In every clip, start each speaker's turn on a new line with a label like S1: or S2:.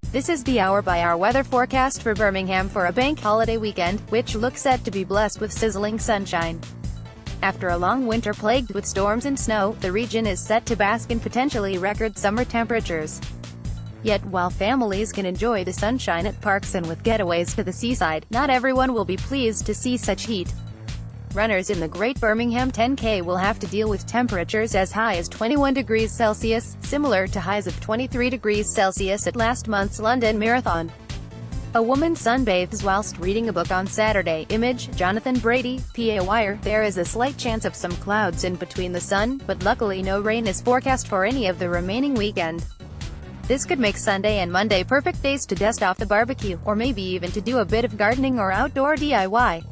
S1: This is the hour-by-hour weather forecast for Birmingham for a bank holiday weekend, which looks set to be blessed with sizzling sunshine. After a long winter plagued with storms and snow, the region is set to bask in potentially record summer temperatures. Yet, while families can enjoy the sunshine at parks and with getaways to the seaside, not everyone will be pleased to see such heat. Runners in the Great Birmingham 10K will have to deal with temperatures as high as 21 degrees Celsius, similar to highs of 23 degrees Celsius at last month's London Marathon. A woman sunbathes whilst reading a book on Saturday. Image, Jonathan Brady, PA Wire. There is a slight chance of some clouds in between the sun, but luckily no rain is forecast for any of the remaining weekend. This could make Sunday and Monday perfect days to dust off the barbecue, or maybe even to do a bit of gardening or outdoor DIY.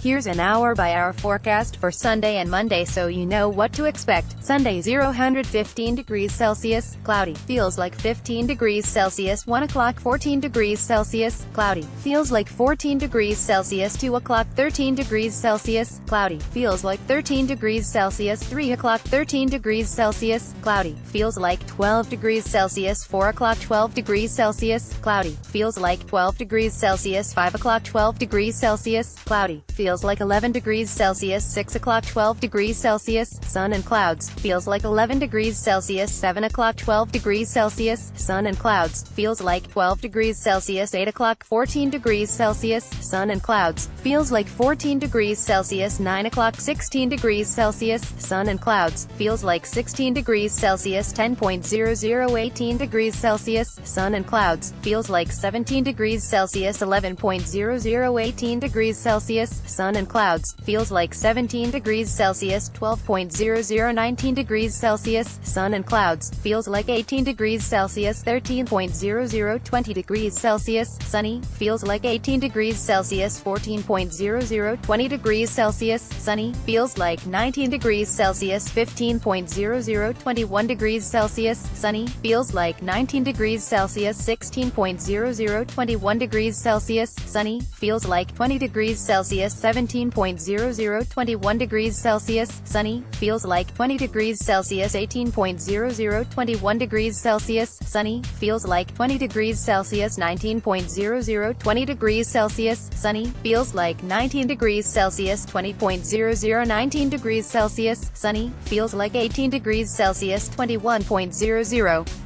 S1: Here's an hour-by-hour forecast for Sunday and Monday so you know what to expect. Sunday 0–15 degrees Celsius, cloudy, feels like 15 degrees Celsius. 1 o'clock 14 degrees Celsius, cloudy, feels like 14 degrees Celsius. 2 o'clock 13 degrees Celsius, cloudy, feels like 13 degrees Celsius. 3 o'clock 13 degrees Celsius, cloudy, feels like 12 degrees Celsius. 4 o'clock 12 degrees Celsius, cloudy, feels like 12 degrees Celsius. 5 o'clock 12 degrees Celsius, cloudy, feels like 11 degrees Celsius. 6 o'clock 12 degrees Celsius, sun and clouds, feels like 11 degrees Celsius. 7 o'clock 12 degrees Celsius, sun and clouds, feels like 12 degrees Celsius. 8 o'clock 14 degrees Celsius, sun and clouds, feels like 14 degrees Celsius. 9 o'clock 16 degrees Celsius, sun and clouds, feels like 16 degrees Celsius. 10.00 18 degrees Celsius, sun and clouds, feels like 17 degrees Celsius. 11.00 18 degrees Celsius, sun and clouds, feels like 17 degrees Celsius. 12.00 19 degrees Celsius, sun and clouds, feels like 18 degrees Celsius. 13.00 20 degrees Celsius, sunny, feels like 18 degrees Celsius. 14.00 20 degrees Celsius, sunny, feels like 19 degrees Celsius. 15.00 21 degrees Celsius, sunny, feels like 19 degrees Celsius. 16.00 21 degrees Celsius, sunny, feels like 20 degrees Celsius. 17.00 21 degrees Celsius, sunny, feels like 20 degrees Celsius. 18.00 21 degrees Celsius, sunny, feels like 20 degrees Celsius. 19.00 20 degrees Celsius, sunny, feels like 19 degrees Celsius. 20.00 19 degrees Celsius, sunny, feels like 18 degrees Celsius. 21.00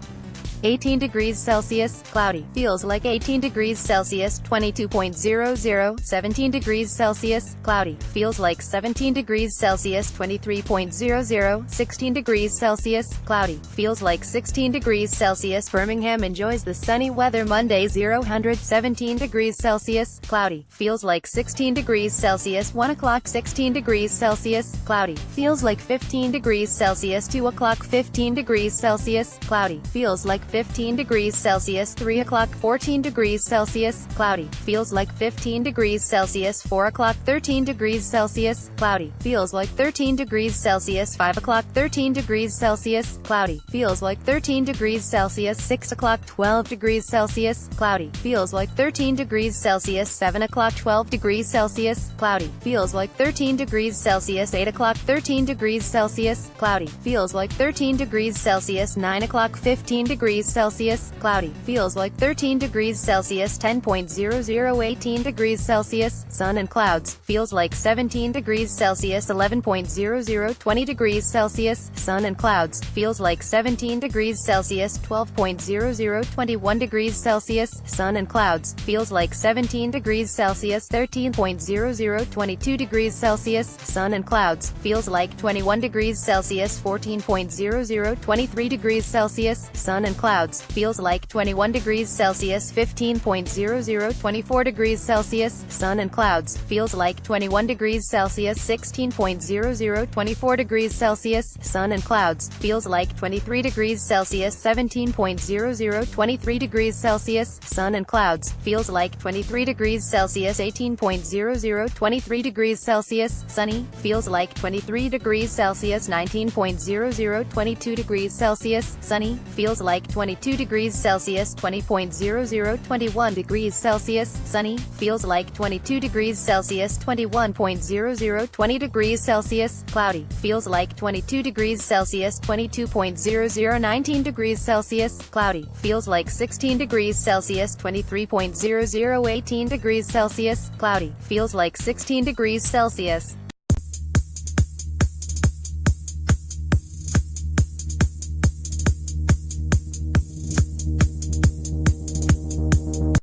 S1: 18 degrees Celsius, cloudy, feels like 18 degrees Celsius. 22.00 17 degrees Celsius, cloudy, feels like 17 degrees Celsius. 23.00 16 degrees Celsius, cloudy, feels like 16 degrees Celsius. Birmingham enjoys the sunny weather Monday 0–17 degrees Celsius, cloudy, feels like 16 degrees Celsius. 1 o'clock 16 degrees Celsius, cloudy, feels like 15 degrees Celsius. 2 o'clock 15 degrees Celsius, cloudy, feels like 15 degrees Celsius. 3 o'clock 14 degrees Celsius, cloudy, feels like 15 degrees Celsius. 4 o'clock 13 degrees Celsius, cloudy, feels like 13 degrees Celsius. 5 o'clock 13 degrees Celsius, cloudy, feels like 13 degrees Celsius. 6 o'clock 12 degrees Celsius, cloudy, feels like 13 degrees Celsius. 7 o'clock 12 degrees Celsius, cloudy, feels like 13 degrees Celsius. 8 o'clock 13 degrees Celsius, cloudy, feels like 13 degrees Celsius. 9 o'clock 15 degrees Celsius, cloudy, feels like 13 degrees Celsius. 10.00 18 degrees Celsius, sun and clouds, feels like 17 degrees Celsius. 11.00 20 degrees Celsius, sun and clouds, feels like 17 degrees Celsius. 12.00 21 degrees Celsius, sun and clouds, feels like 17 degrees Celsius. 13.00 22 degrees Celsius, sun and clouds, feels like 21 degrees Celsius. 14.00 23 degrees Celsius, sun and clouds, feels like 21 degrees Celsius. 15.00 24 degrees Celsius, sun and clouds, feels like 21 degrees Celsius. 16.00 24 degrees Celsius, sun and clouds, feels like 23 degrees Celsius. 17.00 23 degrees Celsius, sun and clouds, feels like 23 degrees Celsius. 18.00 23 degrees Celsius, sunny, feels like 23 degrees Celsius. 19.00 22 degrees Celsius, sunny, feels like 22 degrees Celsius, 20.00, 21 degrees Celsius, sunny, feels like 22 degrees Celsius, 21.00, 20 degrees Celsius, cloudy, feels like 22 degrees Celsius, 22.00, 19 degrees Celsius, cloudy, feels like 16 degrees Celsius, 23.00, 18 degrees Celsius, cloudy, feels like 16 degrees Celsius.